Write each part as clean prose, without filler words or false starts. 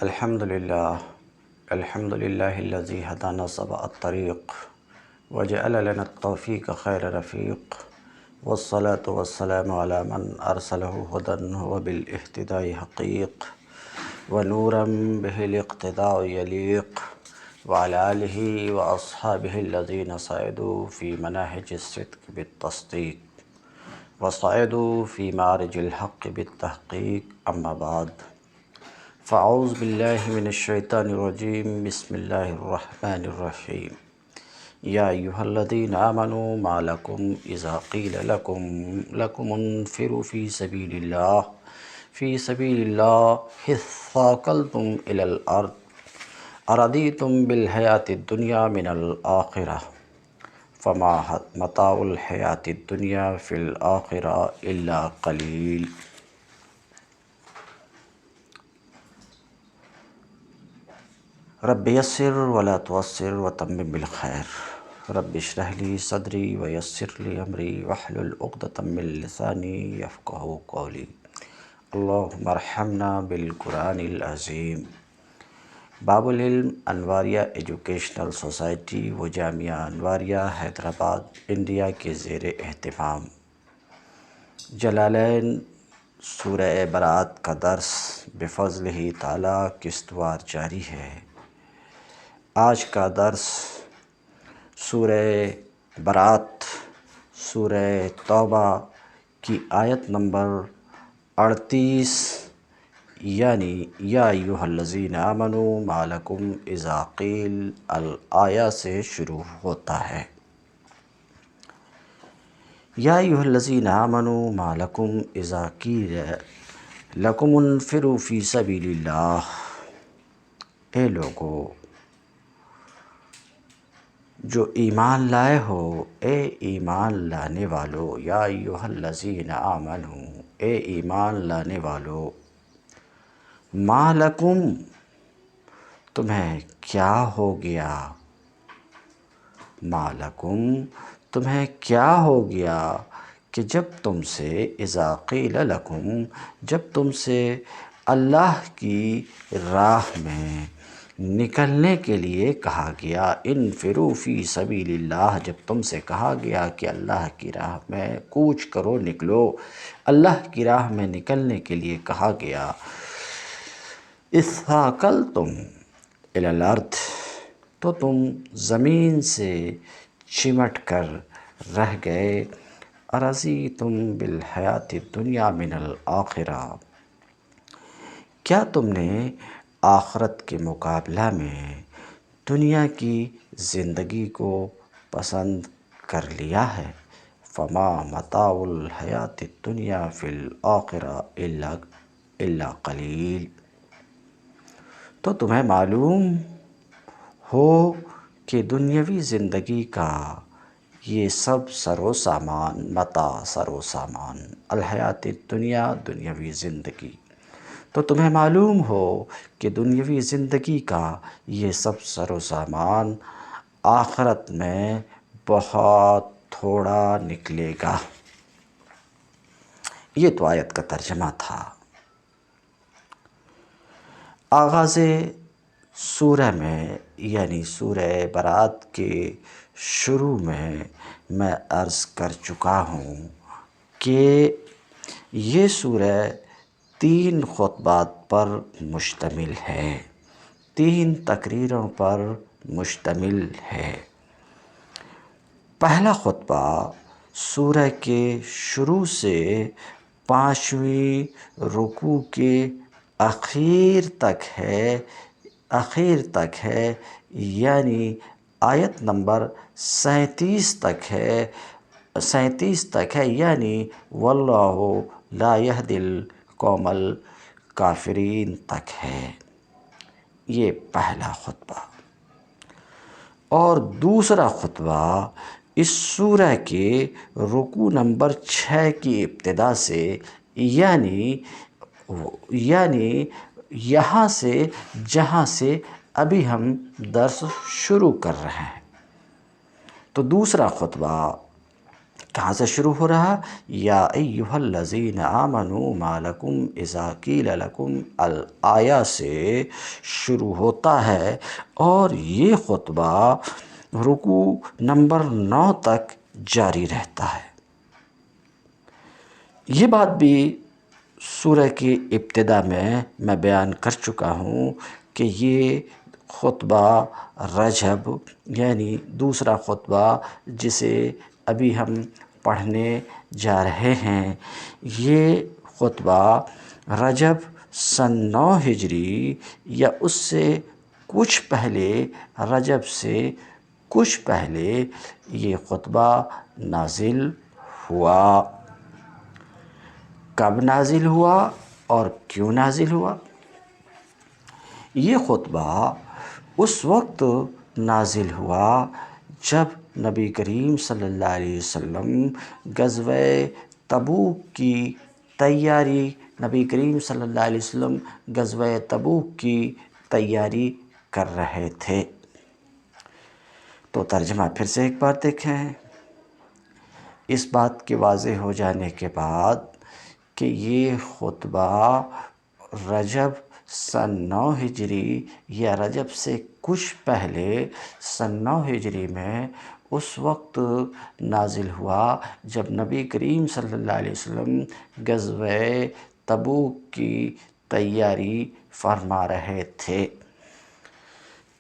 الحمد لله الذي هدانا سواء الطريق وجعل لنا التوفيق خير رفيق، والصلاة والسلام على من أرسله هدى وبالاهتداء حقيق ونورا به الاقتداء يليق، وعلى آله وأصحابه الذين صعدوا في مناهج الصدق بالتصديق وصعدوا في معرج الحق بالتحقيق. أما بعد، فأعوذ بالله من الشيطان الرجيم. بسم الله الرحمن الرحيم. يا أيها الذين آمنوا ما لكم إذا قيل لكم انفروا في سبيل الله اثاقلتم إلى الأرض أرضيتم بالحياة الدنيا من الآخرة فما متاع الحياة الدنيا في الآخرة إلا قليل. رب یسر ولا تعسر وتمم بالخیر. رب اشرح لی صدری ویسر لی امری واحلل عقدۃ من لسانی یفقہوا قولی. اللہم ارحمنا بالقرآن العظیم. باب العلم انواریہ ایجوکیشنل سوسائٹی و جامعہ انواریہ حیدرآباد انڈیا کے زیر اہتمام جلالین سورہ برات کا درس بفضلہ تعالی قسط وار جاری ہے. آج کا درس سورہ برات سورہ توبہ کی آیت نمبر 38 یعنی یا ایھا الذین آمنوا ما لکم اذا قیل الآیہ سے شروع ہوتا ہے. یا ایھا الذین آمنوا ما لکم اذا قیل لکم انفروا فی سبیل اللہ. اے لوگو جو ایمان لائے ہو، اے ایمان لانے والو، یا ایھا الذین آمنوا، اے ایمان لانے والو، ما لکم تمہیں کیا ہو گیا، ما لکم تمہیں کیا ہو گیا کہ جب تم سے اذا قیل لکم جب تم سے اللہ کی راہ میں نکلنے کے لیے کہا گیا، انفروا فی سبیل اللہ جب تم سے کہا گیا کہ اللہ کی راہ میں کوچ کرو، نکلو، اللہ کی راہ میں نکلنے کے لیے کہا گیا، اثاقلتم الی الارض تو تم زمین سے چمٹ کر رہ گئے، ارضیتم بالحیاۃ الدنیا من الآخرہ کیا تم نے آخرت کے مقابلہ میں دنیا کی زندگی کو پسند کر لیا ہے. فما متاع الحیاۃ الدنیا فی الآخرہ الا قلیل تو تمہیں معلوم ہو کہ دنیاوی زندگی کا یہ سب سر و سامان، متاع سر و سامان، الحیات الدنیا دنیاوی زندگی، تو تمہیں معلوم ہو کہ دنیاوی زندگی کا یہ سب سر و سامان آخرت میں بہت تھوڑا نکلے گا. یہ تو آیت کا ترجمہ تھا. آغاز سورہ میں یعنی سورہ برات کے شروع میں عرض کر چکا ہوں کہ یہ سورہ 3 خطبات پر مشتمل ہے، 3 تقریروں پر مشتمل ہے. پہلا خطبہ سورہ کے شروع سے 5ویں رکوع کے اخیر تک ہے یعنی آیت نمبر 37 تک ہے یعنی واللہ لا یہدی القوم الکافرین تک ہے. یہ پہلا خطبہ. اور دوسرا خطبہ اس سورہ کے رکوع نمبر 6 کی ابتدا سے یعنی یہاں سے جہاں سے ابھی ہم درس شروع کر رہے ہیں. تو دوسرا خطبہ کہاں سے شروع ہو رہا؟ یا ایہا الذین آمنوا ما لکم اذا قیل لکم الآیہ سے شروع ہوتا ہے، اور یہ خطبہ رکوع نمبر 9 تک جاری رہتا ہے۔ یہ بات بھی سورہ کی ابتدا میں بیان کر چکا ہوں کہ یہ خطبہ رجب یعنی دوسرا خطبہ جسے ابھی ہم پڑھنے جا رہے ہیں، یہ خطبہ رجب سن 9 ہجری یا اس سے کچھ پہلے، رجب سے کچھ پہلے یہ خطبہ نازل ہوا۔ کب نازل ہوا اور کیوں نازل ہوا؟ یہ خطبہ اس وقت نازل ہوا جب نبی کریم صلی اللہ علیہ وسلم غزوہ تبوک کی تیاری کر رہے تھے۔ تو ترجمہ پھر سے ایک بار دیکھیں۔ اس بات کے واضح ہو جانے کے بعد کہ یہ خطبہ رجب سن 9 ہجری یا رجب سے کچھ پہلے سن 9 ہجری میں اس وقت نازل ہوا جب نبی کریم صلی اللہ علیہ وسلم غزوہ تبوک کی تیاری فرما رہے تھے۔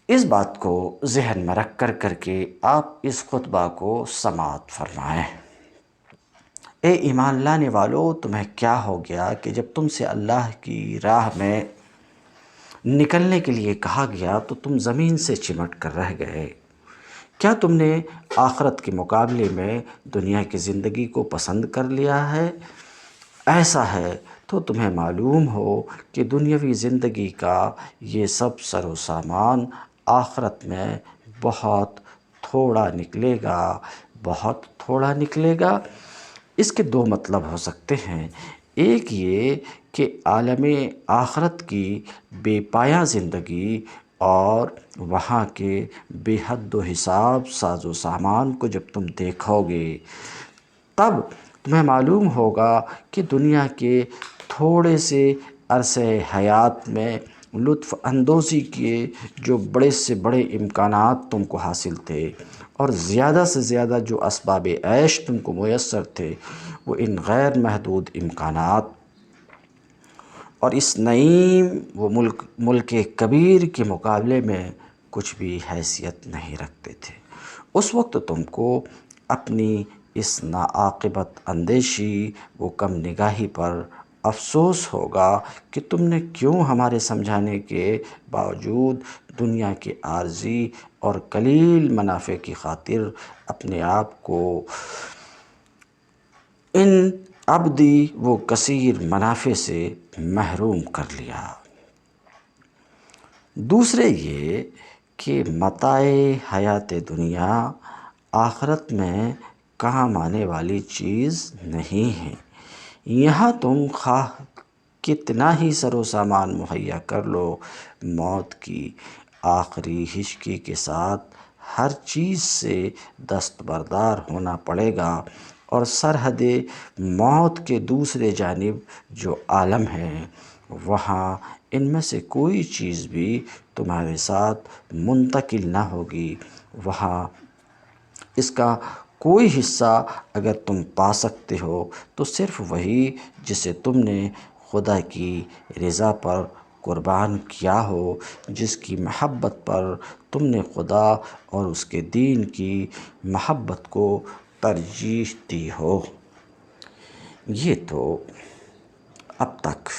اس بات کو ذہن میں رکھ کر کے آپ اس خطبہ کو سماعت فرمائیں۔ اے ایمان لانے والو، تمہیں کیا ہو گیا کہ جب تم سے اللہ کی راہ میں نکلنے کے لیے کہا گیا تو تم زمین سے چمٹ کر رہ گئے؟ کیا تم نے آخرت کے مقابلے میں دنیا کی زندگی کو پسند کر لیا ہے؟ ایسا ہے تو تمہیں معلوم ہو کہ دنیاوی زندگی کا یہ سب سر و سامان آخرت میں بہت تھوڑا نکلے گا، بہت تھوڑا نکلے گا۔ اس کے دو مطلب ہو سکتے ہیں۔ ایک یہ کہ عالم آخرت کی بے پایہ زندگی اور وہاں کے بے حد و حساب ساز و سامان کو جب تم دیکھو گے تب تمہیں معلوم ہوگا کہ دنیا کے تھوڑے سے عرصہ حیات میں لطف اندوزی کے جو بڑے سے بڑے امکانات تم کو حاصل تھے اور زیادہ سے زیادہ جو اسباب عیش تم کو میسر تھے، وہ ان غیر محدود امکانات اور اس نعیم و ملک کبیر کے مقابلے میں کچھ بھی حیثیت نہیں رکھتے تھے۔ اس وقت تم کو اپنی اس ناعاقبت اندیشی و کم نگاہی پر افسوس ہوگا کہ تم نے کیوں ہمارے سمجھانے کے باوجود دنیا کے عارضی اور قلیل منافع کی خاطر اپنے آپ کو ان ابدی و کثیر منافع سے محروم کر لیا۔ دوسرے یہ کہ متاع حیات دنیا آخرت میں کام آنے والی چیز نہیں ہے۔ یہاں تم خواہ کتنا ہی سر و سامان مہیا کر لو، موت کی آخری ہچکی کے ساتھ ہر چیز سے دستبردار ہونا پڑے گا، اور سرحد موت کے دوسرے جانب جو عالم ہے وہاں ان میں سے کوئی چیز بھی تمہارے ساتھ منتقل نہ ہوگی۔ وہاں اس کا کوئی حصہ اگر تم پا سکتے ہو تو صرف وہی جسے تم نے خدا کی رضا پر قربان کیا ہو، جس کی محبت پر تم نے خدا اور اس کے دین کی محبت کو ترجیح دی ہو۔ یہ تو اب تک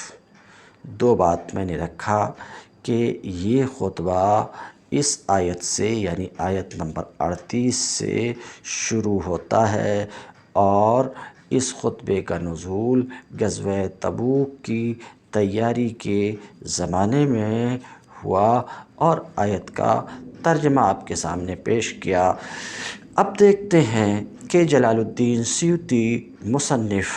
دو بات میں نے رکھا کہ یہ خطبہ اس آیت سے یعنی آیت نمبر 38 سے شروع ہوتا ہے، اور اس خطبے کا نزول غزوہ تبوک کی تیاری کے زمانے میں ہوا، اور آیت کا ترجمہ آپ کے سامنے پیش کیا۔ اب دیکھتے ہیں کہ جلال الدین سیوطی مصنف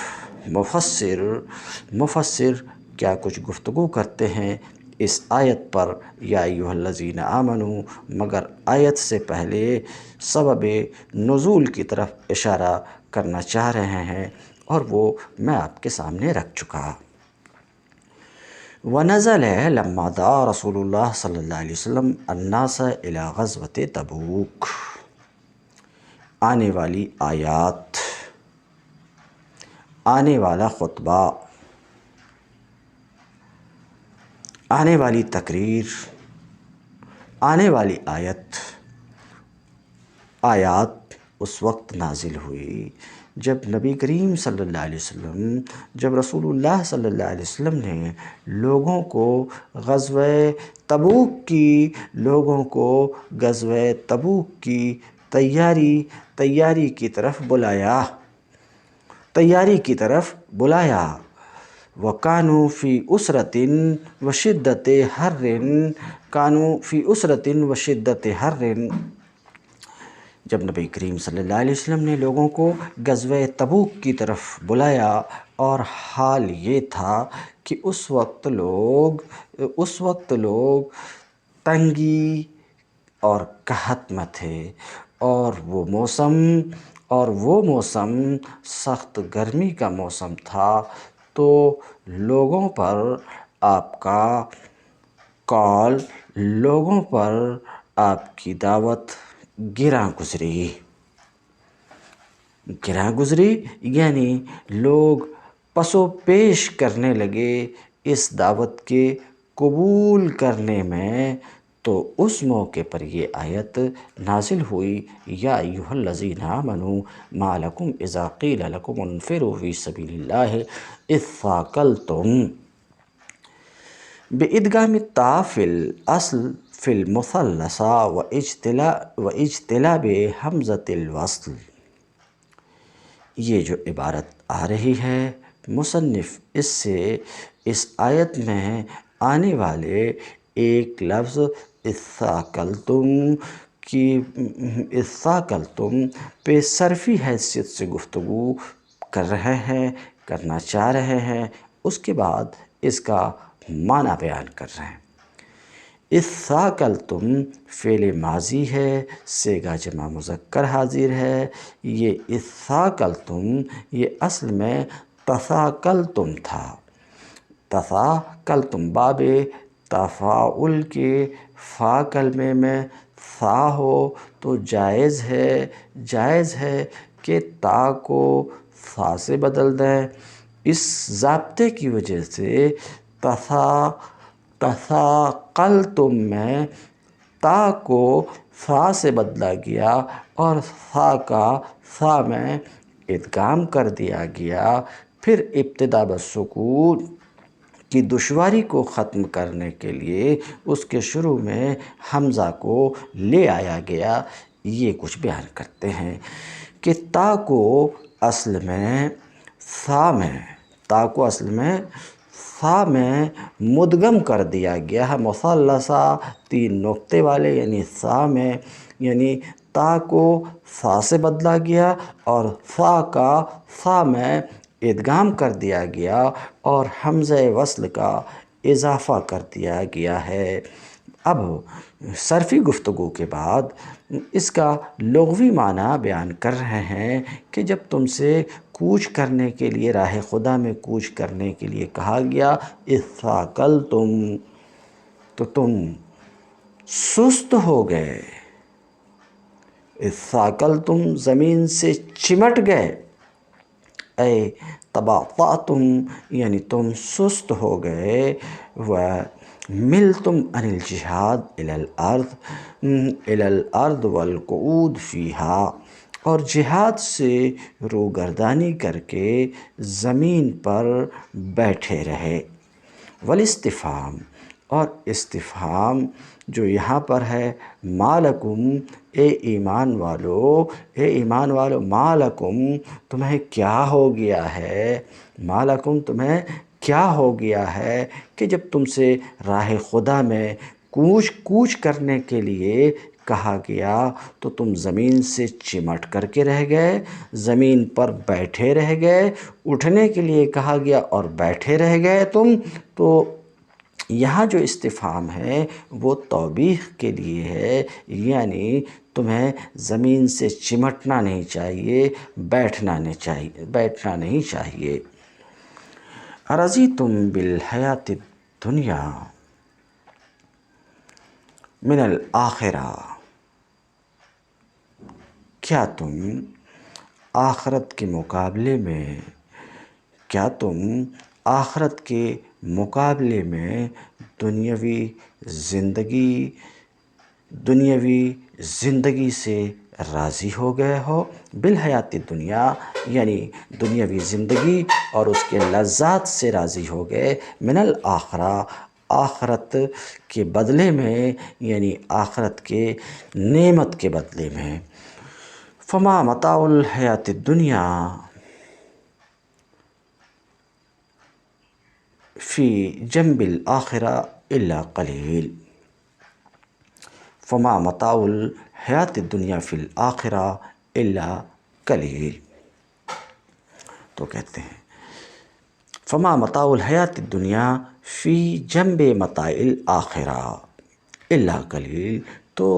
مفسر کیا کچھ گفتگو کرتے ہیں اس آیت پر، یا ایھا الذین آمنوا، مگر آیت سے پہلے سبب نزول کی طرف اشارہ کرنا چاہ رہے ہیں، اور وہ میں آپ کے سامنے رکھ چکا۔ وَنَزَلَ لَمَّا دَعَا رسول اللہ صلی اللہ علیہ وسلم النَّاسَ إِلَى غَزْوَةِ تبوک۔ آنے والی آیات، آنے والا خطبہ، آنے والی تقریر، آنے والی آیات اس وقت نازل ہوئی جب نبی کریم صلی اللہ علیہ وسلم، جب رسول اللہ صلی اللہ علیہ وسلم نے لوگوں کو غزوہ تبوک کی تیاری کی طرف بلایا۔ وَكَانُوا فِي أُسْرَةٍ وَشِدَّةِ حَرٍّ۔ جب نبی کریم صلی اللہ علیہ وسلم نے لوگوں کو غزوہ تبوک کی طرف بلایا، اور حال یہ تھا کہ اس وقت لوگ تنگی اور قحط میں تھے، اور وہ موسم سخت گرمی کا موسم تھا، تو لوگوں پر آپ کا کال، لوگوں پر آپ کی دعوت گراں گزری، یعنی لوگ پس و پیش کرنے لگے اس دعوت کے قبول کرنے میں۔ تو اس موقع پر یہ آیت نازل ہوئی، یا ایھا الذین آمنوا ما لکم اذا قیل لکم انفروا فی سبیل اللہ اذ ثاقلتم، بإدغام التاء فی الأصل فی المثلثہ واجتناب ھمزۃ الوصل۔ یہ جو عبارت آ رہی ہے، مصنف اس آیت میں آنے والے ایک لفظ اذ ثاقلتم پہ صرفی حیثیت سے گفتگو کرنا چاہ رہے ہیں، اس کے بعد اس کا معنی بیان کر رہے ہیں۔ اذ ثاقلتم فعل ماضی ہے، صیغہ جمع مذکر حاضر ہے۔ یہ اذ ثاقلتم یہ اصل میں تثاقلتم تھا۔ تثاقلتم باب تفاعل کے فا کلمے میں ثا ہو تو جائز ہے کہ تا کو ثا سے بدل دیں۔ اس ضابطے کی وجہ سے تثاقلتم میں تا کو ثا سے بدلا گیا، اور ثا کا ثا میں ادغام کر دیا گیا۔ پھر ابتدا بالسکون کی دشواری کو ختم کرنے کے لیے اس کے شروع میں حمزہ کو لے آیا گیا۔ یہ کچھ بیان کرتے ہیں کہ تا کو اصل میں ثا میں مدغم کر دیا گیا ہے، مثلثہ 3 نقطے والے، یعنی ثا میں، یعنی تا کو ثا سے بدلا گیا اور ثا کا ثا میں ادغام کر دیا گیا، اور حمزہ وصل کا اضافہ کر دیا گیا ہے۔ اب صرفی گفتگو کے بعد اس کا لغوی معنی بیان کر رہے ہیں کہ جب تم سے کوچ کرنے کے لیے، راہ خدا میں کوچ کرنے کے لیے کہا گیا اذ ثاقلتم، تو تم سست ہو گئے۔ اذ ثاقلتم زمین سے چمٹ گئے، اے تباطأتم یعنی تم سست ہو گئے، وملتم عن الجہاد الی الارض والقعود فیہا، اور جہاد سے روگردانی کر کے زمین پر بیٹھے رہے۔ والاستفہام، اور استفہام جو یہاں پر ہے، ما لکم اے ایمان والو، ما لکم تمہیں کیا ہو گیا ہے، ما لکم تمہیں کیا ہو گیا ہے کہ جب تم سے راہ خدا میں کوچ کرنے کے لیے کہا گیا تو تم زمین سے چمٹ کر کے رہ گئے، زمین پر بیٹھے رہ گئے، اٹھنے کے لیے کہا گیا اور بیٹھے رہ گئے تم، تو یہاں جو استفہام ہے وہ توبیخ کے لیے ہے، یعنی تمہیں زمین سے چمٹنا نہیں چاہیے، بیٹھنا نہیں چاہیے۔ ارضیتم بالحیات الدنیا من الآخرہ، کیا تم آخرت کے مقابلے میں دنیاوی زندگی سے راضی ہو گئے ہو؟ بالحیات دنیا یعنی دنیاوی زندگی اور اس کے لذات سے راضی ہو گئے، من الآخرہ آخرت کے بدلے میں، یعنی آخرت کے نعمت کے بدلے میں۔ فما متاع الحیات الدنیا فی جنب الآخرہ الا قلیل، فما متاع الحیات الدنیا فی الآخرہ الا قلیل۔ تو کہتے ہیں فما متاع الحیات الدنیا فی جنب متاع الآخرہ الا قلیل، تو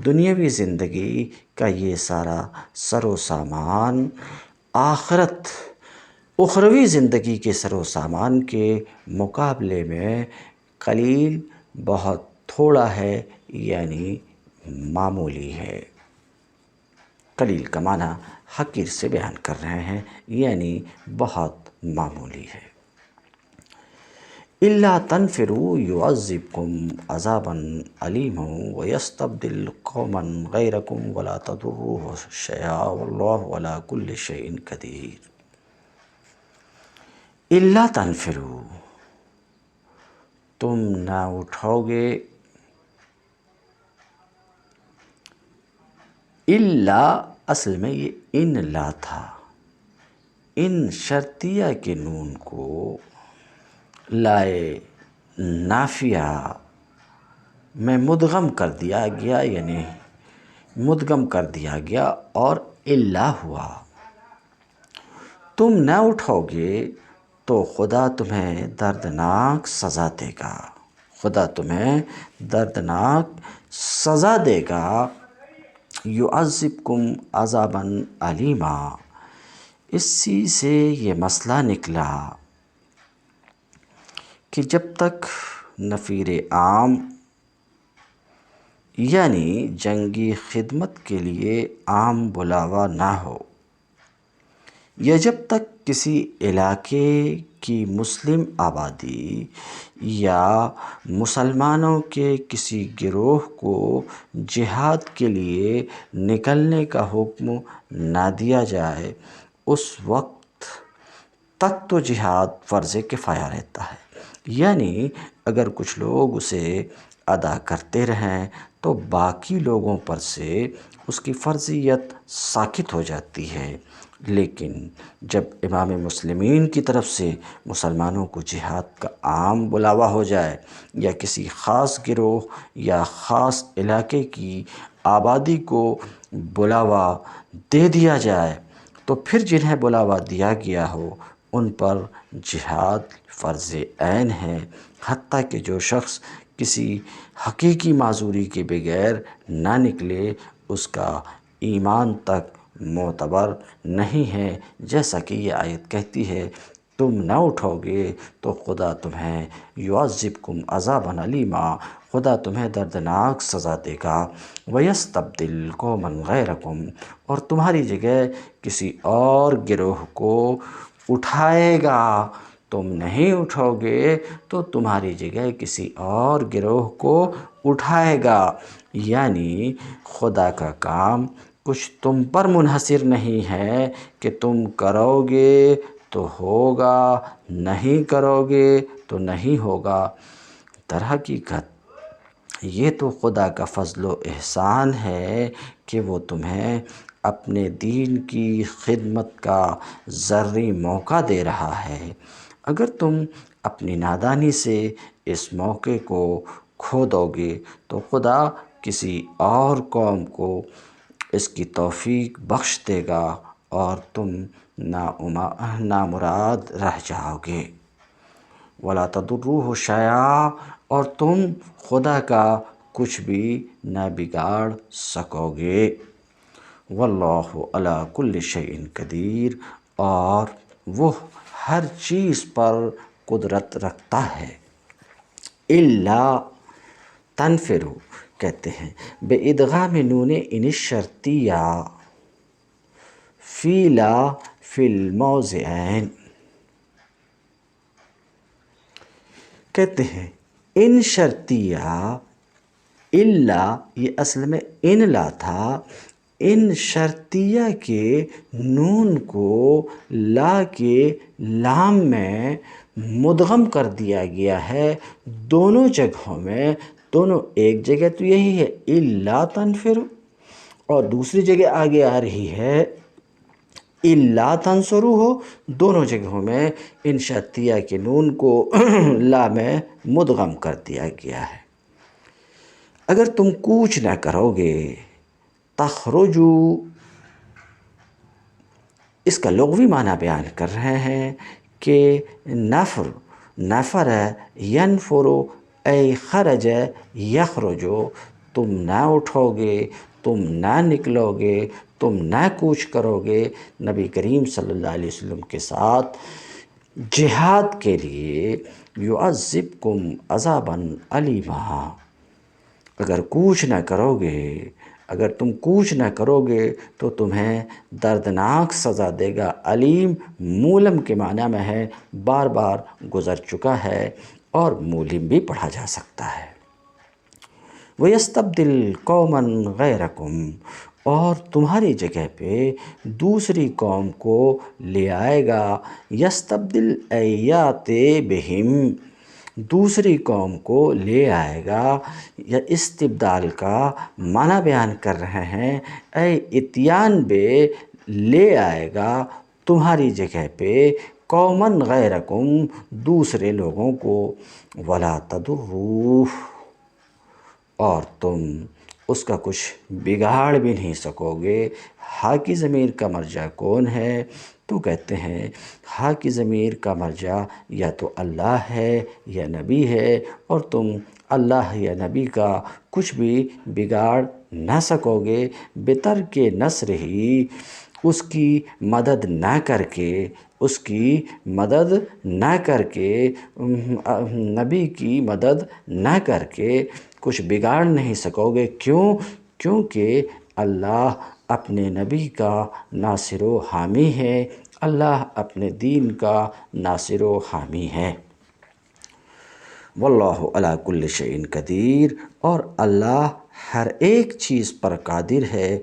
دنیاوی زندگی کا یہ سارا سر و سامان اخروی زندگی کے سر و سامان کے مقابلے میں قلیل، بہت تھوڑا ہے، یعنی معمولی ہے۔ قلیل کا معنی حقیر سے بیان کر رہے ہیں، یعنی بہت معمولی ہے۔ الا تنفروا يعذبكم عذابا علیما ويستبدل قوما غیرکم ولا تضروه شیئا واللہ علی کل شیء قدیر۔ الا تنفروا، تم نہ اٹھو گے، الا اصل میں یہ ان لا تھا، ان شرطیہ کے نون کو لائے نافیہ میں مدغم کر دیا گیا، یعنی مدغم کر دیا گیا اور الا ہوا۔ تم نہ اٹھو گے تو خدا تمہیں دردناک سزا دے گا، خدا تمہیں دردناک سزا دے گا۔ یعذبکم عذابا علیما، اسی سے یہ مسئلہ نکلا کہ جب تک نفیر عام یعنی جنگی خدمت کے لیے عام بلاوا نہ ہو، یا جب تک کسی علاقے کی مسلم آبادی یا مسلمانوں کے کسی گروہ کو جہاد کے لیے نکلنے کا حکم نہ دیا جائے، اس وقت تک تو جہاد فرض کفایہ رہتا ہے، یعنی اگر کچھ لوگ اسے ادا کرتے رہیں تو باقی لوگوں پر سے اس کی فرضیت ساقط ہو جاتی ہے۔ لیکن جب امام مسلمین کی طرف سے مسلمانوں کو جہاد کا عام بلاوا ہو جائے، یا کسی خاص گروہ یا خاص علاقے کی آبادی کو بلاوا دے دیا جائے، تو پھر جنہیں بلاوا دیا گیا ہو ان پر جہاد فرض عین ہے، حتیٰ کہ جو شخص کسی حقیقی معذوری کے بغیر نہ نکلے اس کا ایمان تک معتبر نہیں ہے، جیسا کہ یہ آیت کہتی ہے تم نہ اٹھو گے تو خدا تمہیں یعذبکم عذابا علیما، خدا تمہیں دردناک سزا دے گا، ویستبدل قوما غیرکم، اور تمہاری جگہ کسی اور گروہ کو اٹھائے گا۔ تم نہیں اٹھو گے تو تمہاری جگہ کسی اور گروہ کو اٹھائے گا، یعنی خدا کا کام کچھ تم پر منحصر نہیں ہے کہ تم کرو گے تو ہوگا، نہیں کرو گے تو نہیں ہوگا۔ در حقیقت یہ تو خدا کا فضل و احسان ہے کہ وہ تمہیں اپنے دین کی خدمت کا ذرّی موقع دے رہا ہے۔ اگر تم اپنی نادانی سے اس موقع کو کھو دو گے تو خدا کسی اور قوم کو اس کی توفیق بخش دے گا اور تم نامراد رہ جاؤ گے۔ وَلَا تَضُرُّوهُ شَيْئًا، اور تم خدا کا کچھ بھی نہ بگاڑ سکو گے۔ واللہ علی کل شیء قدیر، اور وہ ہر چیز پر قدرت رکھتا ہے۔ الا تنفروا کہتے ہیں بے ادغام نون الشرطیہ فی لا فی الموضعین، کہتے ہیں ان شرطیہ، الا یہ اصل میں ان لا تھا، ان شرطیہ کے نون کو لا کے لام میں مدغم کر دیا گیا ہے دونوں جگہوں میں۔ دونوں ایک جگہ تو یہی ہے الا تنفروا، اور دوسری جگہ آگے آ رہی ہے الا تنصروہ، دونوں جگہوں میں ان شرطیہ کے نون کو لا میں مدغم کر دیا گیا ہے۔ اگر تم کوچ نہ کرو گے، تخرجو، اس کا لغوی معنی بیان کر رہے ہیں کہ نفر ینفر ای خرج یخرجو، تم نہ اٹھو گے، تم نہ نکلو گے، تم نہ کوچ کرو گے نبی کریم صلی اللہ علیہ وسلم کے ساتھ جہاد کے لیے، یعذبکم عذابا علیما، اگر کوچ نہ کرو گے، اگر تم کوچ نہ کرو گے تو تمہیں دردناک سزا دے گا۔ علیم مولم کے معنی میں ہے، بار بار گزر چکا ہے اور مولم بھی پڑھا جا سکتا ہے۔ وَيَسْتَبْدِلْ قَوْمًا غَيْرَكُمْ، اور تمہاری جگہ پہ دوسری قوم کو لے آئے گا۔ یستبدل ای یاتی بہم، دوسری قوم کو لے آئے گا، یا استبدال کا معنی بیان کر رہے ہیں اے اتیان بے، لے آئے گا تمہاری جگہ پہ قوماً غیرکم، دوسرے لوگوں کو، ولا تضروہ، اور تم اس کا کچھ بگاڑ بھی نہیں سکو گے۔ ہا کی ضمیر کا مرجع کون ہے؟ تو کہتے ہیں ہا کی ضمیر کا مرجع یا تو اللہ ہے یا نبی ہے، اور تم اللہ یا نبی کا کچھ بھی بگاڑ نہ سکو گے بترک نصر ہی، اس کی مدد نہ کر کے، اس کی مدد نہ کر کے، نبی کی مدد نہ کر کے کچھ بگاڑ نہیں سکو گے۔ کیوں؟ کیونکہ اللہ اپنے نبی کا ناصر و حامی ہے، اللہ اپنے دین کا ناصر و حامی ہے۔ واللہ علی کل شیء قدیر، اور اللہ ہر ایک چیز پر قادر ہے،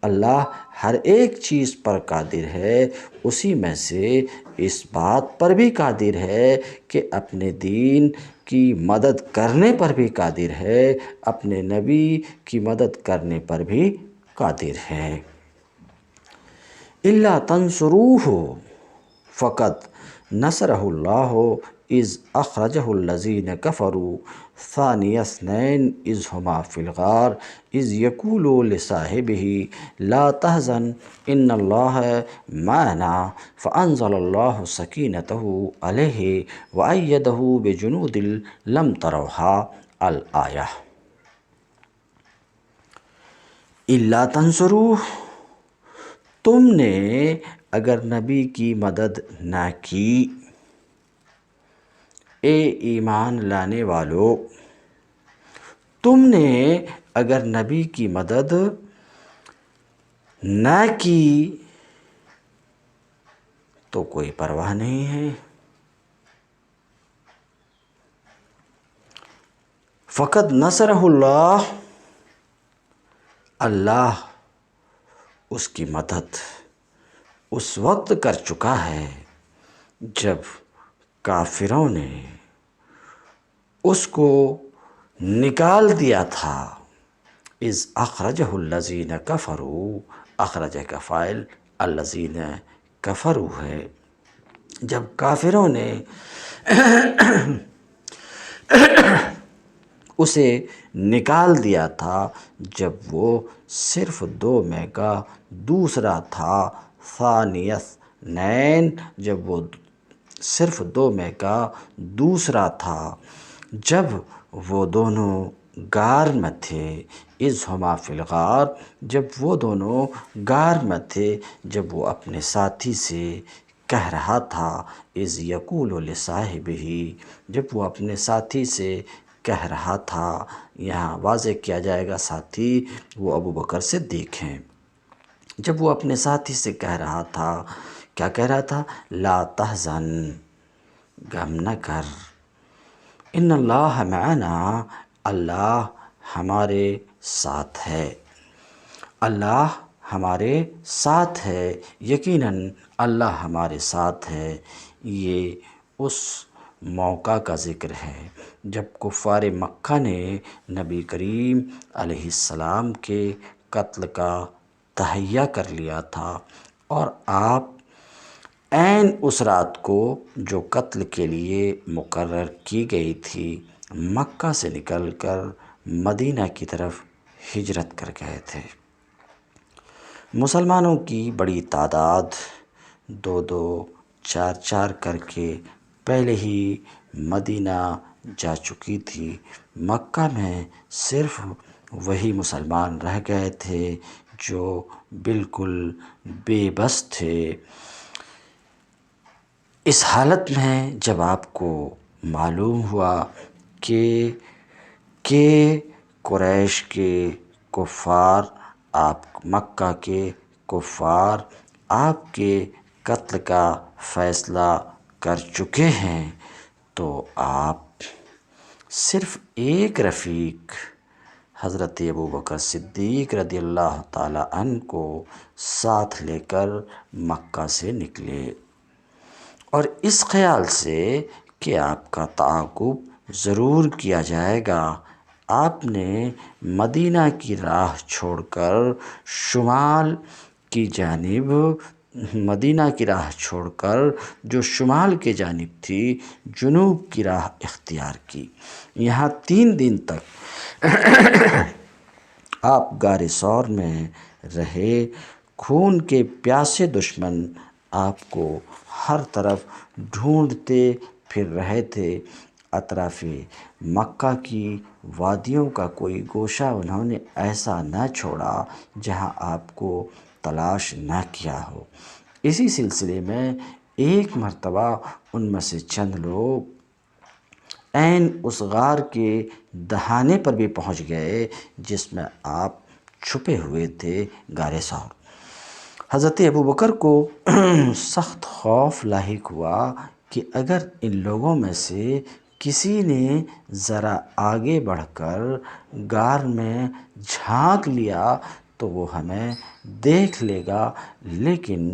اللہ ہر ایک چیز پر قادر ہے، اسی میں سے اس بات پر بھی قادر ہے کہ اپنے دین کی مدد کرنے پر بھی قادر ہے، اپنے نبی کی مدد کرنے پر بھی قادر ہے۔ الا تنصروہ فقد نصرہ اللہ اذ اخرجہ الذین کفروا ثانی اثنین اذ ہما فی الغار اذ یقول لصاحبہ لا تحزن ان اللہ معنا فانزل اللہ سکینتہ علیہ وأیدہ بجنود لم تروها الآیہ۔ الا تنصروہ، تم نے اگر نبی کی مدد نہ کی، اے ایمان لانے والو، تم نے اگر نبی کی مدد نہ کی تو کوئی پرواہ نہیں ہے۔ فقد نصرہ اللہ، اللہ اس کی مدد اس وقت کر چکا ہے جب کافروں نے اس کو نکال دیا تھا۔ اذ اخرجہ الذین کفروا، اخرجہ کا فاعل الذین کفروا ہے، جب کافروں نے اسے نکال دیا تھا، جب وہ صرف دو میں کا دوسرا تھا، ثانی اثنین، جب وہ صرف دو میں کا دوسرا تھا، جب وہ دونوں غار میں تھے، اذ ہما فی الغار، جب وہ دونوں غار میں تھے، جب وہ اپنے ساتھی سے کہہ رہا تھا، اذ یقول لصاحبہ، جب وہ اپنے ساتھی سے کہہ رہا تھا، یہاں واضح کیا جائے گا ساتھی وہ ابو بکر صدیق ہیں۔ جب وہ اپنے ساتھی سے کہہ رہا تھا، کیا کہہ رہا تھا؟ لا تحزن، غم نہ کر، ان اللہ معنا، اللہ ہمارے ساتھ ہے، اللہ ہمارے ساتھ ہے، یقیناً اللہ ہمارے ساتھ ہے۔ یہ اس موقع کا ذکر ہے جب کفار مکہ نے نبی کریم علیہ السلام کے قتل کا تہیہ کر لیا تھا، اور آپ عین اس رات کو جو قتل کے لیے مقرر کی گئی تھی، مکہ سے نکل کر مدینہ کی طرف ہجرت کر گئے تھے۔ مسلمانوں کی بڑی تعداد 2-2 4-4 کر کے پہلے ہی مدینہ جا چکی تھی۔ مکہ میں صرف وہی مسلمان رہ گئے تھے جو بالکل بے بس تھے۔ اس حالت میں جب آپ کو معلوم ہوا کہ قریش کے کفار، مکہ کے کفار آپ کے قتل کا فیصلہ کر چکے ہیں، تو آپ صرف ایک رفیق حضرت ابوبکر صدیق رضی اللہ تعالیٰ عنہ کو ساتھ لے کر مکہ سے نکلے، اور اس خیال سے کہ آپ کا تعاقب ضرور کیا جائے گا، آپ نے مدینہ کی راہ چھوڑ کر شمال کی جانب، مدینہ کی راہ چھوڑ کر جو شمال کی جانب تھی، جنوب کی راہ اختیار کی۔ یہاں 3 دن تک آپ غار ثور میں رہے۔ خون کے پیاسے دشمن آپ کو ہر طرف ڈھونڈتے پھر رہے تھے۔ اطراف مکہ کی وادیوں کا کوئی گوشہ انہوں نے ایسا نہ چھوڑا جہاں آپ کو تلاش نہ کیا ہو۔ اسی سلسلے میں ایک مرتبہ ان میں سے چند لوگ عین اس غار کے دہانے پر بھی پہنچ گئے جس میں آپ چھپے ہوئے تھے، غار ثور۔ حضرت ابوبکر کو سخت خوف لاحق ہوا کہ اگر ان لوگوں میں سے کسی نے ذرا آگے بڑھ کر غار میں جھانک لیا تو وہ ہمیں دیکھ لے گا، لیکن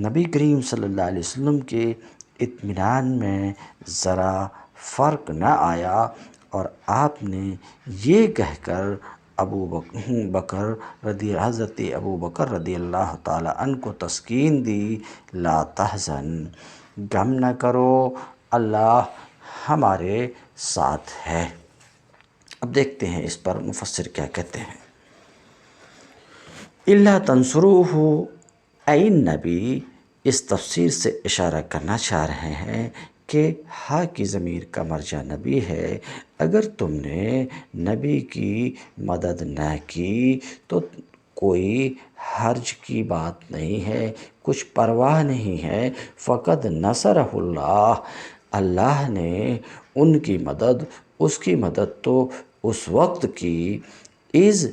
نبی کریم صلی اللہ علیہ وسلم کے اطمینان میں ذرا فرق نہ آیا، اور آپ نے یہ کہہ کر حضرت ابوبکر رضی اللہ تعالیٰ عنہ کو تسکین دی، لا تحزن، غم نہ کرو، اللہ ہمارے ساتھ ہے۔ اب دیکھتے ہیں اس پر مفسر کیا کہتے ہیں۔ الا تنصروہ، اے نبی، اس تفسیر سے اشارہ کرنا چاہ رہے ہیں کہ ہا کی ضمیر کا مرجع نبی ہے۔ اگر تم نے نبی کی مدد نہ کی تو کوئی حرج کی بات نہیں ہے، کچھ پرواہ نہیں ہے۔ فقد نصرہ اللہ، اللہ نے ان کی مدد، اس کی مدد تو اس وقت کی، اذ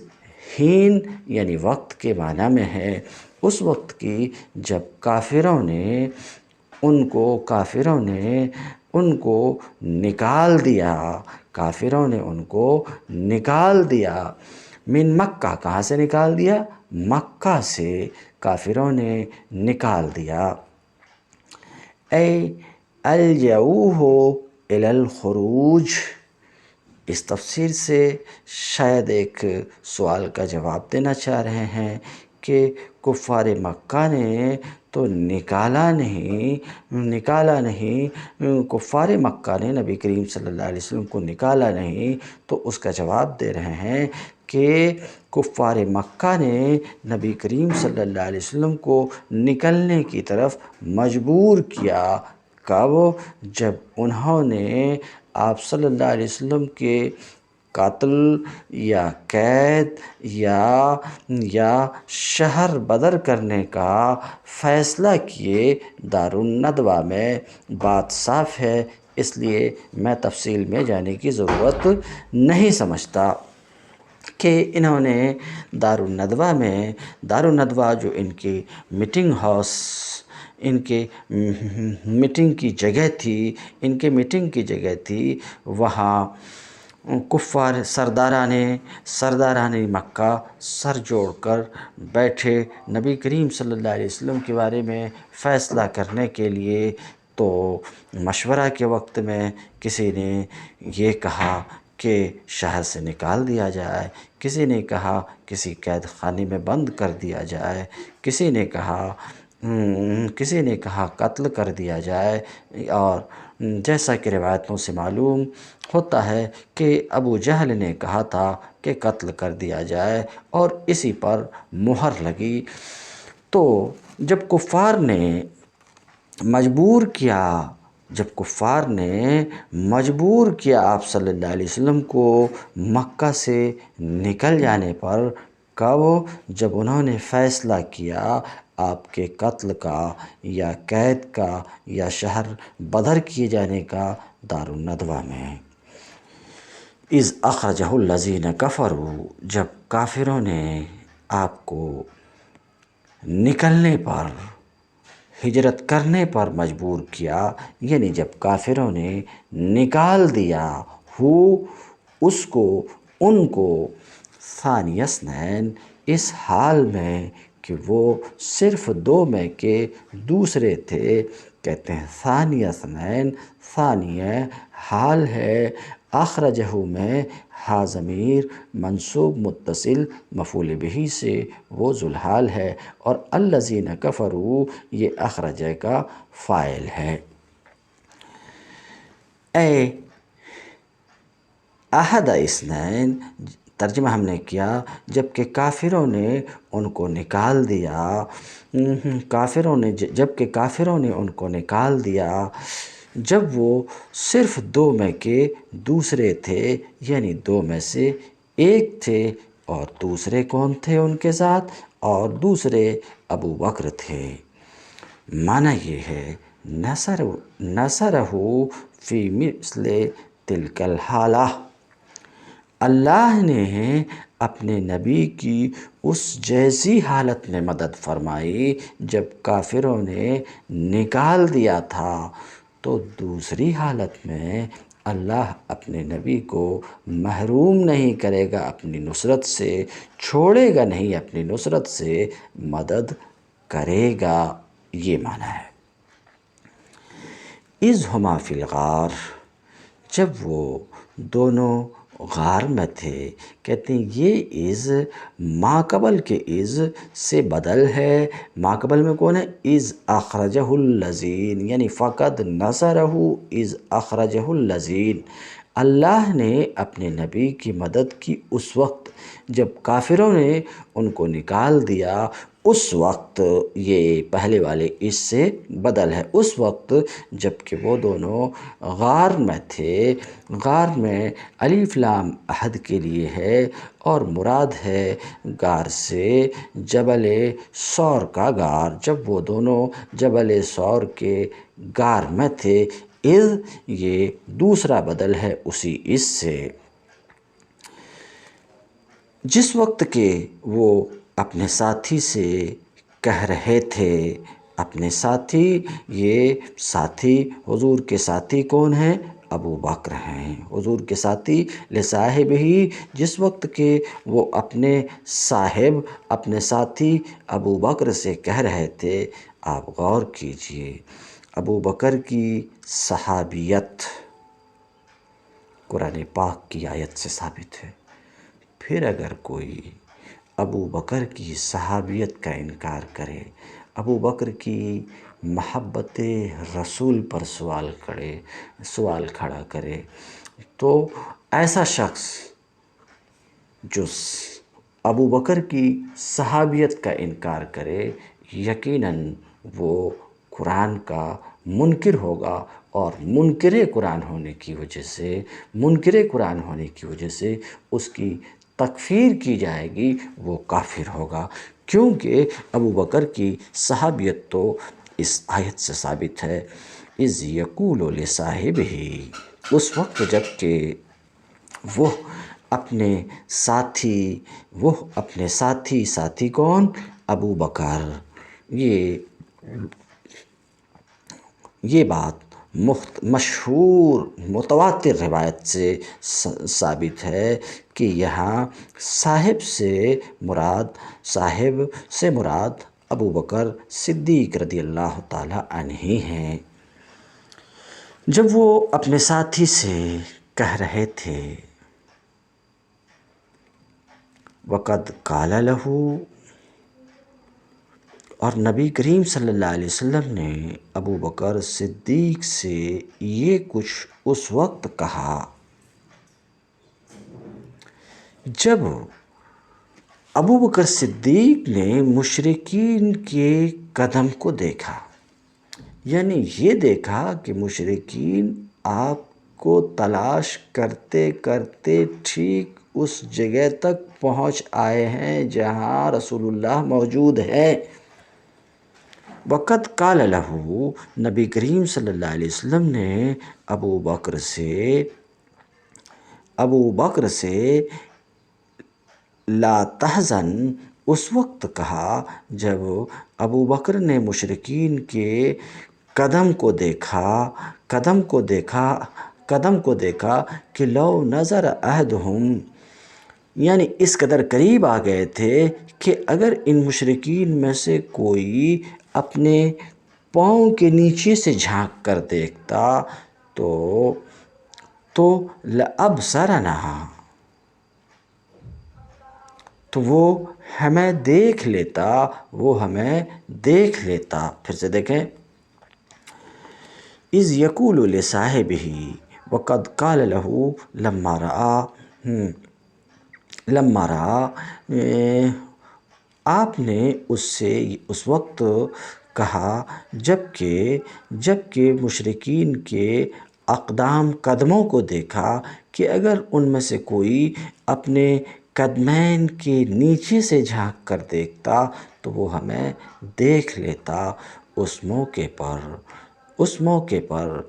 حین یعنی وقت کے معنی میں ہے، اس وقت کی جب کافروں نے ان کو نکال دیا، کافروں نے ان کو نکال دیا، من مکہ، کہاں سے نکال دیا؟ مکہ سے کافروں نے نکال دیا۔ اے الجؤوہ الی الخروج، اس تفسیر سے شاید ایک سوال کا جواب دینا چاہ رہے ہیں کہ کفار مکہ نے تو نکالا نہیں، کفار مکہ نے نبی کریم صلی اللہ علیہ وسلم کو نکالا نہیں، تو اس کا جواب دے رہے ہیں کہ کفار مکہ نے نبی کریم صلی اللہ علیہ وسلم کو نکلنے کی طرف مجبور کیا۔ کب؟ جب انہوں نے آپ صلی اللہ علیہ وسلم کے قتل یا قید یا شہر بدر کرنے کا فیصلہ کیے دارالندوہ میں، بات صاف ہے، اس لیے میں تفصیل میں جانے کی ضرورت نہیں سمجھتا کہ انہوں نے دارالندوہ جو ان کی میٹنگ ہاؤس، ان کے میٹنگ کی جگہ تھی، وہاں کفار سرداران مکہ سر جوڑ کر بیٹھے نبی کریم صلی اللہ علیہ وسلم کے بارے میں فیصلہ کرنے کے لیے۔ تو مشورہ کے وقت میں کسی نے یہ کہا کہ شہر سے نکال دیا جائے، کسی نے کہا کسی قید خانے میں بند کر دیا جائے، کسی نے کہا قتل کر دیا جائے، اور جیسا کہ روایتوں سے معلوم ہوتا ہے کہ ابو جہل نے کہا تھا کہ قتل کر دیا جائے، اور اسی پر مہر لگی۔ تو جب کفار نے مجبور کیا آپ صلی اللہ علیہ وسلم کو مکہ سے نکل جانے پر، جب انہوں نے فیصلہ کیا آپ کے قتل کا یا قید کا یا شہر بدر کیے جانے کا دارالندوہ میں، اذ اخرجہ الذین کفروا، جب کافروں نے آپ کو نکلنے پر، ہجرت کرنے پر مجبور کیا، یعنی جب کافروں نے نکال دیا ان کو ثانی اثنین، اس حال میں کہ وہ صرف دو میں کے دوسرے تھے، کہتے ہیں ثانی اثنین، ثانیہ حال ہے، اخرجہ میں ہا ضمیر منصوب متصل مفعول بہ سے وہ ذوالحال ہے، اور الذین کفروا یہ اخرجہ کا فاعل ہے۔ اے احد اثنین، ترجمہ ہم نے کیا جب کہ کافروں نے ان کو نکال دیا، جب وہ صرف دو میں کے دوسرے تھے، یعنی دو میں سے ایک تھے، اور دوسرے کون تھے ان کے ساتھ؟ اور دوسرے ابو بکر تھے۔ معنی یہ ہے نصرہ فی مثل تلک الحالہ، اللہ نے اپنے نبی کی اس جیسی حالت میں مدد فرمائی جب کافروں نے نکال دیا تھا، تو دوسری حالت میں اللہ اپنے نبی کو محروم نہیں کرے گا اپنی نصرت سے، چھوڑے گا نہیں اپنی نصرت سے، مدد کرے گا، یہ معنی ہے۔ اذ ہما فی الغار، جب وہ دونوں غار میں تھے، کہتے ہیں یہ اذ ماقبل کے اذ سے بدل ہے۔ ماقبل میں کون ہے؟ اذ اخرجہ الذین، یعنی فقد نصرہ اذ اخرجہ الذین، اللہ نے اپنے نبی کی مدد کی اس وقت جب کافروں نے ان کو نکال دیا، اس وقت، یہ پہلے والے اس سے بدل ہے، اس وقت جب کہ وہ دونوں غار میں تھے۔ غار میں الف لام عہد کے لیے ہے، اور مراد ہے غار سے جبل ثور کا غار، جب وہ دونوں جبل ثور کے غار میں تھے۔ اذ یہ دوسرا بدل ہے اسی اس سے، جس وقت کہ وہ اپنے ساتھی سے کہہ رہے تھے، اپنے ساتھی، یہ ساتھی حضور کے ساتھی کون ہیں؟ ابو بکر ہیں، حضور کے ساتھی لصاحبہ، جس وقت کہ وہ اپنے ساتھی ابو بکر سے کہہ رہے تھے۔ آپ غور کیجئے، ابو بکر کی صحابیت قرآن پاک کی آیت سے ثابت ہے، پھر اگر کوئی ابو بکر کی صحابیت کا انکار کرے، ابو بکر کی محبت رسول پر سوال کھڑا کرے، تو ایسا شخص جو ابو بکر کی صحابیت کا انکار کرے، یقیناً وہ قرآن کا منکر ہوگا، اور منکر قرآن ہونے کی وجہ سے اس کی تکفیر کی جائے گی، وہ کافر ہوگا، کیونکہ ابو بکر کی صحابیت تو اس آیت سے ثابت ہے۔ اذ یقول لصاحبہ، اس وقت جب کہ وہ اپنے ساتھی کون؟ ابو بکر۔ یہ بات مشہور متواتر روایت سے ثابت ہے کہ یہاں صاحب سے مراد ابو بکر صدیق رضی اللہ تعالی عنہ ہیں۔ جب وہ اپنے ساتھی سے کہہ رہے تھے وَقَدْ قَالَ لَهُ، اور نبی کریم صلی اللہ علیہ وسلم نے ابو بکر صدیق سے یہ کچھ اس وقت کہا جب ابو بکر صدیق نے مشرکین کے قدم کو دیکھا، یعنی یہ دیکھا کہ مشرکین آپ کو تلاش کرتے کرتے ٹھیک اس جگہ تک پہنچ آئے ہیں جہاں رسول اللہ موجود ہے۔ وَقَدْ قَالَ لَهُ، نبی کریم صلی اللہ علیہ وسلم نے ابو بکر سے لا تحزن اس وقت کہا جب ابو بکر نے مشرکین کے قدم کو دیکھا کہ لو نظر احدہم، یعنی اس قدر قریب آ گئے تھے کہ اگر ان مشرکین میں سے کوئی اپنے پاؤں کے نیچے سے جھانک کر دیکھتا تو لأبصرنا، تو وہ ہمیں دیکھ لیتا۔ پھر سے دیکھیں، اذ یقول لصاحبہ وقد قال له لما رأى، آپ نے اس سے اس وقت کہا جب کہ مشرکین کے قدموں کو دیکھا کہ اگر ان میں سے کوئی اپنے قدمین کے نیچے سے جھانک کر دیکھتا تو وہ ہمیں دیکھ لیتا۔ اس موقع پر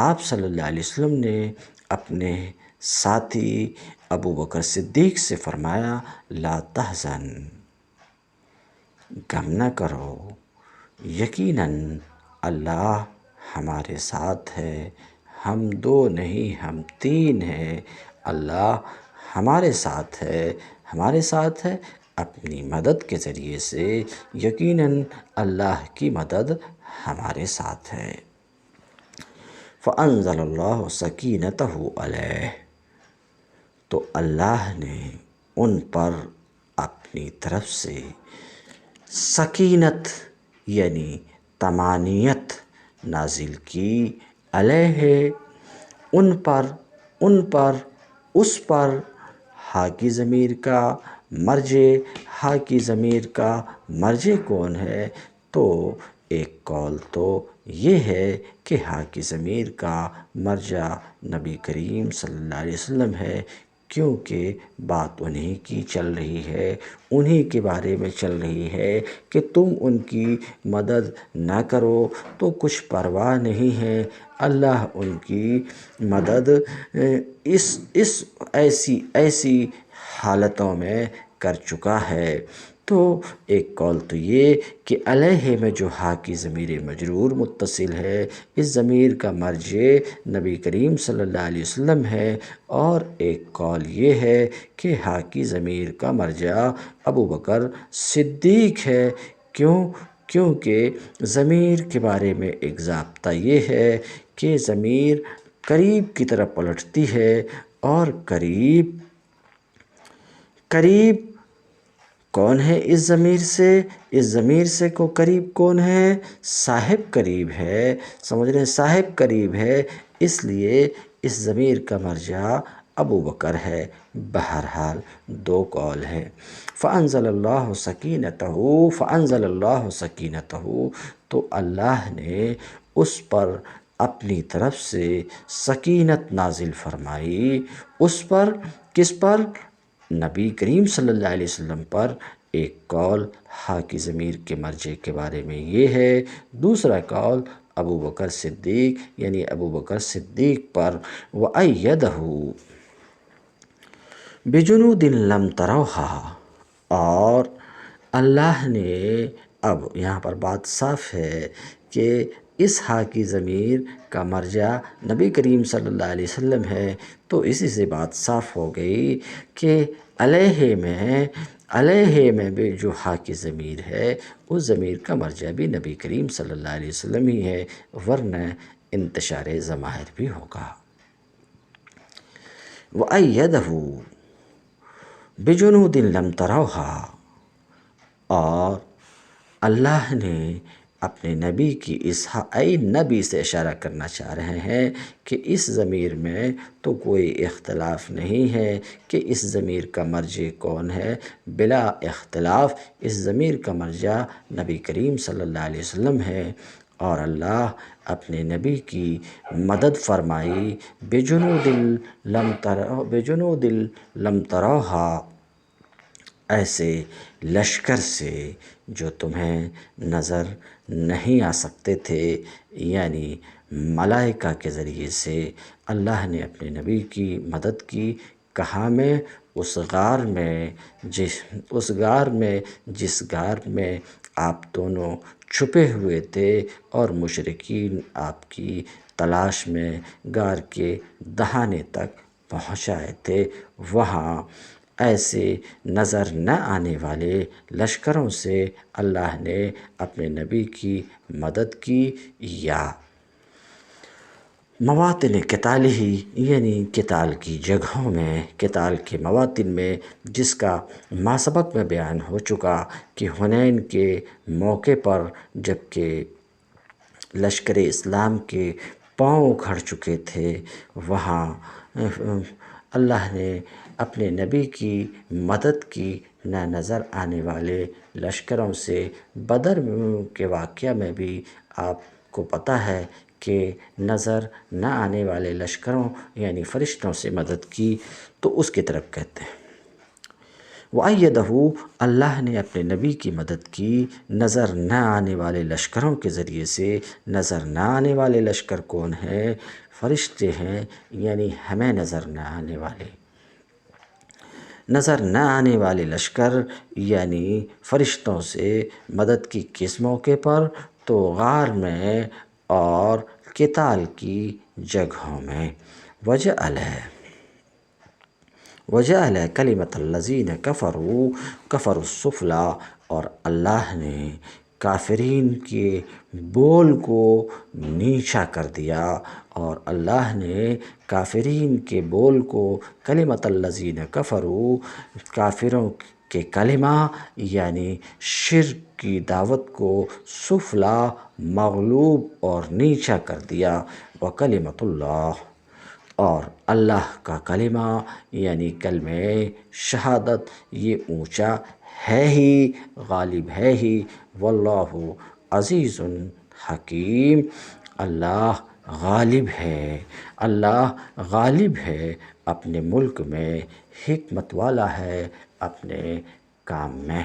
آپ صلی اللہ علیہ وسلم نے اپنے ساتھی ابو بکر صدیق سے فرمایا لا تحزن، غم نہ کرو، یقیناً اللہ ہمارے ساتھ ہے، ہم دو نہیں ہم تین ہیں، اللہ ہمارے ساتھ ہے اپنی مدد کے ذریعے سے، یقیناً اللہ کی مدد ہمارے ساتھ ہے۔ فَأَنزَلَ اللَّهُ سَكِينَتَهُ عَلَيْهِ، تو اللہ نے ان پر اپنی طرف سے سکینت یعنی طمانینت نازل کی، علیہ ان پر اس پر، ہا کی ضمیر کا مرجع کون ہے؟ تو ایک قول تو یہ ہے کہ ہا کی ضمیر کا مرجع نبی کریم صلی اللہ علیہ وسلم ہے، کیونکہ بات انہی کی چل رہی ہے، انہی کے بارے میں چل رہی ہے کہ تم ان کی مدد نہ کرو تو کچھ پرواہ نہیں ہے، اللہ ان کی مدد ایسی حالتوں میں کر چکا ہے۔ تو ایک قول تو یہ کہ علیہ میں جو ہا کی ضمیر مجرور متصل ہے، اس ضمیر کا مرجع نبی کریم صلی اللہ علیہ وسلم ہے، اور ایک قول یہ ہے کہ ہا کی ضمیر کا مرجع ابو بکر صدیق ہے۔ کیونکہ ضمیر کے بارے میں ایک ضابطہ یہ ہے کہ ضمیر قریب کی طرف پلٹتی ہے، اور قریب کون ہے اس ضمیر سے کو قریب کون ہے؟ صاحب قریب ہے، سمجھ رہے ہیں، صاحب قریب ہے، اس لیے اس ضمیر کا مرجع ابو بکر ہے۔ بہرحال دو قول ہے۔ فَأَنزَلَ اللَّهُ سَكِينَتَهُ، تو اللہ نے اس پر اپنی طرف سے سکینت نازل فرمائی۔ اس پر کس پر؟ نبی کریم صلی اللہ علیہ وسلم پر۔ ایک قول ہا کی ضمیر کے مرجع کے بارے میں یہ ہے، دوسرا قول ابو بکر صدیق یعنی ابو بکر صدیق پر۔ وَأَيَّدَهُ بِجُنُودٍ لَمْ تَرَوْهَا، اور اللہ نے، اب یہاں پر بات صاف ہے کہ اس ہا کی ضمیر کا مرجع نبی کریم صلی اللہ علیہ وسلم ہے، تو اسی سے بات صاف ہو گئی کہ علیہ میں بھی جو ہا کی ضمیر ہے اس ضمیر کا مرجع بھی نبی کریم صلی اللہ علیہ وسلم ہی ہے، ورنہ انتشار ضمائر بھی ہوگا۔ وَأَيَّدَهُ بِجُنُودٍ لَمْ تَرَوْهَا، اور اللہ نے اپنے نبی کی نبی سے اشارہ کرنا چاہ رہے ہیں کہ اس ضمیر میں تو کوئی اختلاف نہیں ہے کہ اس ضمیر کا مرجع کون ہے۔ بلا اختلاف اس ضمیر کا مرجع نبی کریم صلی اللہ علیہ وسلم ہے، اور اللہ اپنے نبی کی مدد فرمائی بِجُنُودٍ لَمْ تَرَوْهَا، ایسے لشکر سے جو تمہیں نظر نہیں آ سکتے تھے، یعنی ملائکہ کے ذریعے سے اللہ نے اپنے نبی کی مدد کی۔ کہاں میں؟ اس غار میں جس غار میں آپ دونوں چھپے ہوئے تھے اور مشرکین آپ کی تلاش میں غار کے دہانے تک پہنچ آئے تھے، وہاں ایسے نظر نہ آنے والے لشکروں سے اللہ نے اپنے نبی کی مدد کی، یا مواطن قتال ہی یعنی قتال کی جگہوں میں، قتال کے مواطن میں، جس کا ماسبق میں بیان ہو چکا کہ حنین کے موقع پر جب کہ لشکر اسلام کے پاؤں اکھڑ چکے تھے، وہاں اللہ نے اپنے نبی کی مدد کی نہ نظر آنے والے لشکروں سے۔ بدر کے واقعہ میں بھی آپ کو پتہ ہے کہ نظر نہ آنے والے لشکروں یعنی فرشتوں سے مدد کی، تو اس کی طرف کہتے ہیں۔ وَأَيَّدَهُ، اللہ نے اپنے نبی کی مدد کی نظر نہ آنے والے لشکروں کے ذریعے سے۔ نظر نہ آنے والے لشکر کون ہیں؟ فرشتے ہیں، یعنی ہمیں نظر نہ آنے والے۔ نظر نہ آنے والے لشکر یعنی فرشتوں سے مدد کی کس موقع پر؟ تو غار میں اور قتال کی جگہوں میں۔ وَجَعَلَ كَلِمَةَ الَّذِينَ كَفَرُوا السُّفْلَىٰ، اور اللہ نے کافرین کے بول کو نیچا کر دیا، اور اللہ نے کافرین کے بول کو کلمۃ الذین کفروا، کافروں کے کلمہ یعنی شرک کی دعوت کو سفلا مغلوب اور نیچا کر دیا۔ وکلمۃ اللہ، اور اللہ کا کلمہ یعنی کلمہ شہادت یہ اونچا ہے ہی، غالب ہے ہی۔ واللہ عزیز حکیم، اللہ غالب ہے، اللہ غالب ہے، اپنے ملک میں حکمت والا ہے، اپنے کام میں۔